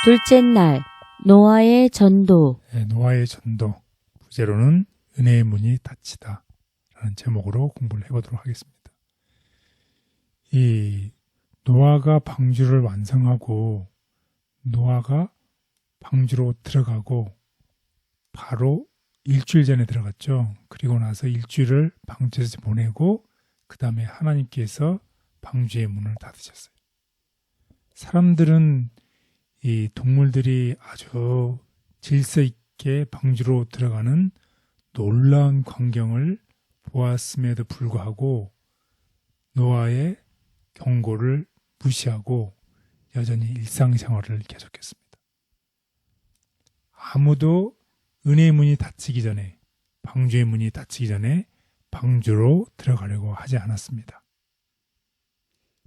둘째 날 노아의 전도. 네, 노아의 전도. 부제로는 은혜의 문이 닫히다 라는 제목으로 공부를 해보도록 하겠습니다. 이 노아가 방주를 완성하고 노아가 방주로 들어가고 바로 일주일 전에 들어갔죠. 그리고 나서 일주일을 방주에서 보내고 그 다음에 하나님께서 방주의 문을 닫으셨어요. 사람들은 이 동물들이 아주 질서 있게 방주로 들어가는 놀라운 광경을 보았음에도 불구하고 노아의 경고를 무시하고 여전히 일상생활을 계속했습니다. 아무도 은혜의 문이 닫히기 전에, 방주의 문이 닫히기 전에 방주로 들어가려고 하지 않았습니다.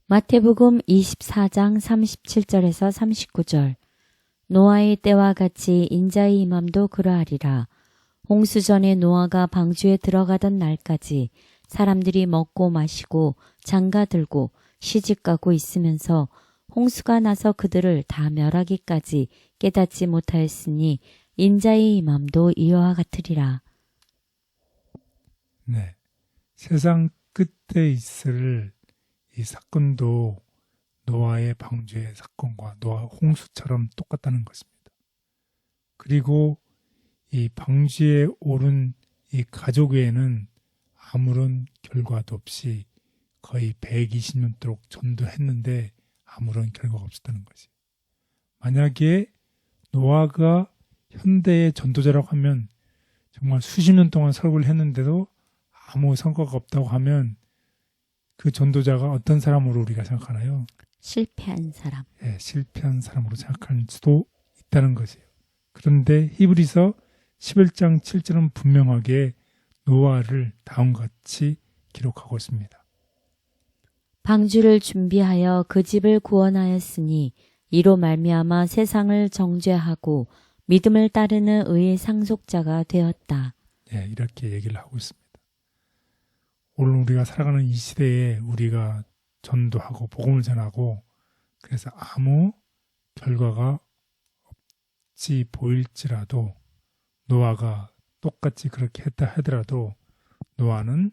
마태복음 24장 37절에서 39절. 노아의 때와 같이 인자의 임함도 그러하리라. 홍수 전에 노아가 방주에 들어가던 날까지 사람들이 먹고 마시고 장가들고 시집가고 있으면서 홍수가 나서 그들을 다 멸하기까지 깨닫지 못하였으니 인자의 임함도 이와 같으리라. 네, 세상 끝에 있을 이 사건도 노아의 방주의 사건과 노아 홍수처럼 똑같다는 것입니다. 그리고 이 방주에 오른 이 가족 외에는 아무런 결과도 없이 거의 120년 동안 전도했는데 아무런 결과가 없었다는 것이. 만약에 노아가 현대의 전도자라고 하면 정말 수십 년 동안 설교를 했는데도 아무 성과가 없다고 하면 그 전도자가 어떤 사람으로 우리가 생각하나요? 실패한 사람. 네, 실패한 사람으로 생각할 수도 있다는 것이에요. 그런데 히브리서 11장 7절은 분명하게 노아를 다음과 같이 기록하고 있습니다. 방주를 준비하여 그 집을 구원하였으니 이로 말미암아 세상을 정죄하고 믿음을 따르는 의의 상속자가 되었다. 네, 이렇게 얘기를 하고 있습니다. 오늘 우리가 살아가는 이 시대에 우리가 전도하고 복음을 전하고 그래서 아무 결과가 없이 보일지라도 노아가 똑같이 그렇게 했다 하더라도 노아는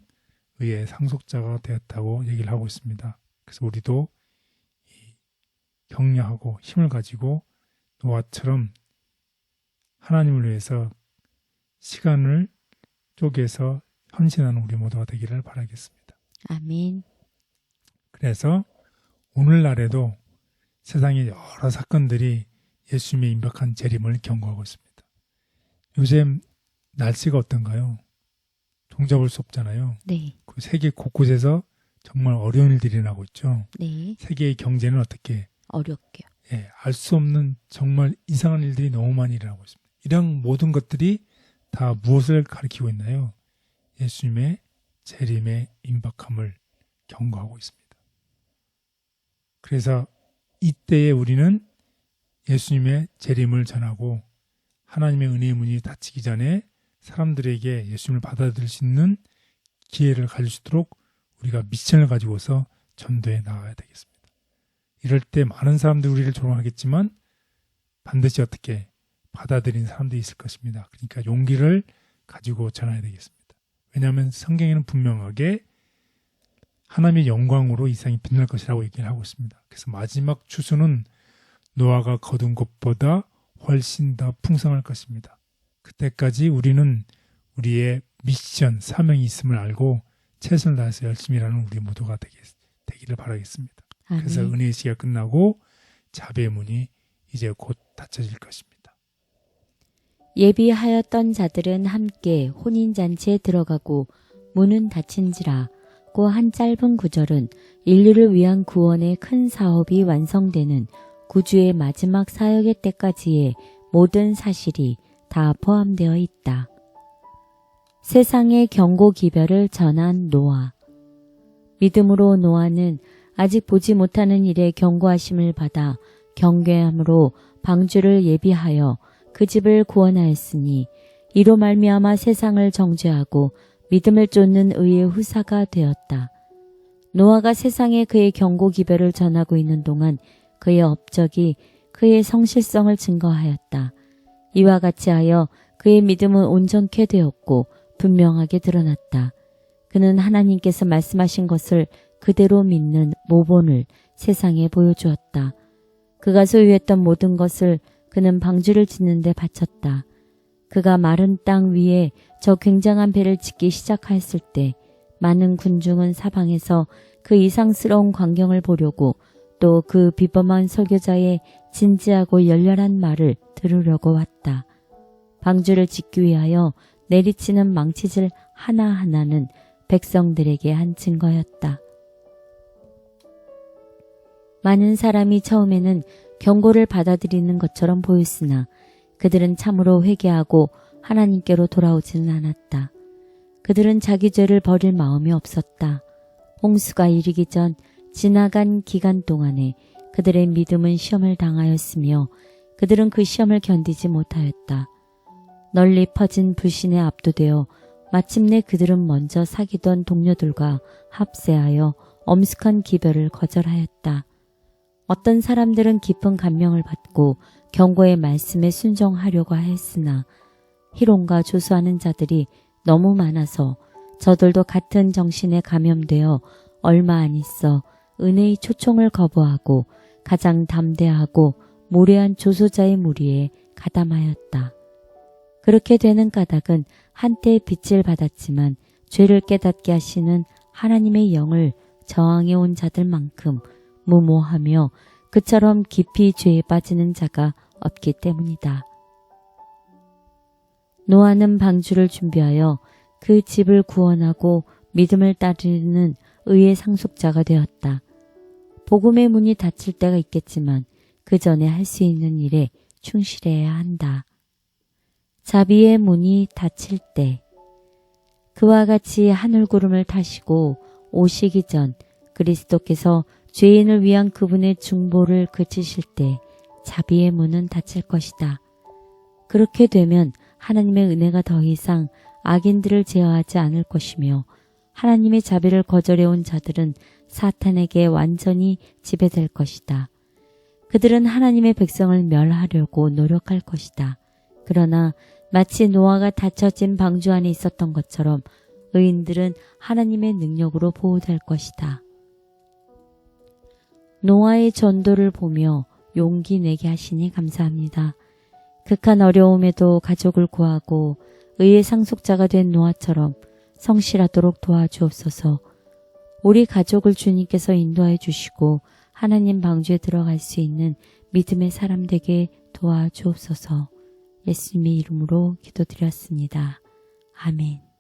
의의 상속자가 되었다고 얘기를 하고 있습니다. 그래서 우리도 격려하고 힘을 가지고 노아처럼 하나님을 위해서 시간을 쪼개서 헌신하는 우리 모두가 되기를 바라겠습니다. 아멘. 그래서 오늘날에도 세상의 여러 사건들이 예수님의 임박한 재림을 경고하고 있습니다. 요즘 날씨가 어떤가요? 종잡을 수 없잖아요. 네. 그 세계 곳곳에서 정말 어려운 일들이 일어나고 있죠. 네. 세계의 경제는 어떻게? 어렵게요. 예, 알 수 없는 정말 이상한 일들이 너무 많이 일어나고 있습니다. 이런 모든 것들이 다 무엇을 가리키고 있나요? 예수님의 재림의 임박함을 경고하고 있습니다. 그래서 이때에 우리는 예수님의 재림을 전하고 하나님의 은혜의 문이 닫히기 전에 사람들에게 예수님을 받아들일 수 있는 기회를 가질 수 있도록 우리가 미션을 가지고서 전도해 나가야 되겠습니다. 이럴 때 많은 사람들이 우리를 조롱하겠지만 반드시 어떻게 받아들인 사람들이 있을 것입니다. 그러니까 용기를 가지고 전해야 되겠습니다. 왜냐하면 성경에는 분명하게 하나님의 영광으로 이 세상이 빛날 것이라고 얘기를 하고 있습니다. 그래서 마지막 추수는 노아가 거둔 것보다 훨씬 더 풍성할 것입니다. 그때까지 우리는 우리의 미션, 사명이 있음을 알고 최선을 다해서 열심히 일하는 우리 모두가 되기를 바라겠습니다. 아멘. 그래서 은혜의 시기가 끝나고 자비의 문이 이제 곧 닫혀질 것입니다. 예비하였던 자들은 함께 혼인잔치에 들어가고 문은 닫힌지라. 고 한 짧은 구절은 인류를 위한 구원의 큰 사업이 완성되는 구주의 마지막 사역의 때까지의 모든 사실이 다 포함되어 있다. 세상의 경고 기별을 전한 노아. 믿음으로 노아는 아직 보지 못하는 일에 경고하심을 받아 경계함으로 방주를 예비하여 그 집을 구원하였으니 이로 말미암아 세상을 정죄하고 믿음을 쫓는 의의 후사가 되었다. 노아가 세상에 그의 경고 기별을 전하고 있는 동안 그의 업적이 그의 성실성을 증거하였다. 이와 같이 하여 그의 믿음은 온전케 되었고 분명하게 드러났다. 그는 하나님께서 말씀하신 것을 그대로 믿는 모본을 세상에 보여주었다. 그가 소유했던 모든 것을 그는 방주를 짓는 데 바쳤다. 그가 마른 땅 위에 저 굉장한 배를 짓기 시작하였을 때 많은 군중은 사방에서 그 이상스러운 광경을 보려고 또 그 비범한 설교자의 진지하고 열렬한 말을 들으려고 왔다. 방주를 짓기 위하여 내리치는 망치질 하나하나는 백성들에게 한 증거였다. 많은 사람이 처음에는 경고를 받아들이는 것처럼 보였으나 그들은 참으로 회개하고 하나님께로 돌아오지는 않았다. 그들은 자기 죄를 버릴 마음이 없었다. 홍수가 이르기 전 지나간 기간 동안에 그들의 믿음은 시험을 당하였으며 그들은 그 시험을 견디지 못하였다. 널리 퍼진 불신에 압도되어 마침내 그들은 먼저 사귀던 동료들과 합세하여 엄숙한 기별을 거절하였다. 어떤 사람들은 깊은 감명을 받고 경고의 말씀에 순종하려고 했으나 희롱과 조소하는 자들이 너무 많아서 저들도 같은 정신에 감염되어 얼마 안 있어 은혜의 초청을 거부하고 가장 담대하고 무례한 조소자의 무리에 가담하였다. 그렇게 되는 까닭은 한때 빛을 받았지만 죄를 깨닫게 하시는 하나님의 영을 저항해 온 자들만큼 무모하며 그처럼 깊이 죄에 빠지는 자가 없기 때문이다. 노아는 방주를 준비하여 그 집을 구원하고 믿음을 따르는 의의 상속자가 되었다. 복음의 문이 닫힐 때가 있겠지만 그 전에 할 수 있는 일에 충실해야 한다. 자비의 문이 닫힐 때 그와 같이 하늘구름을 타시고 오시기 전 그리스도께서 죄인을 위한 그분의 중보를 그치실 때 자비의 문은 닫힐 것이다. 그렇게 되면 하나님의 은혜가 더 이상 악인들을 제어하지 않을 것이며 하나님의 자비를 거절해온 자들은 사탄에게 완전히 지배될 것이다. 그들은 하나님의 백성을 멸하려고 노력할 것이다. 그러나 마치 노아가 닫혀진 방주 안에 있었던 것처럼 의인들은 하나님의 능력으로 보호될 것이다. 노아의 전도를 보며 용기 내게 하시니 감사합니다. 극한 어려움에도 가족을 구하고 의의 상속자가 된 노아처럼 성실하도록 도와주옵소서. 우리 가족을 주님께서 인도해 주시고 하나님 방주에 들어갈 수 있는 믿음의 사람 되게 도와주옵소서. 예수님의 이름으로 기도드렸습니다. 아멘.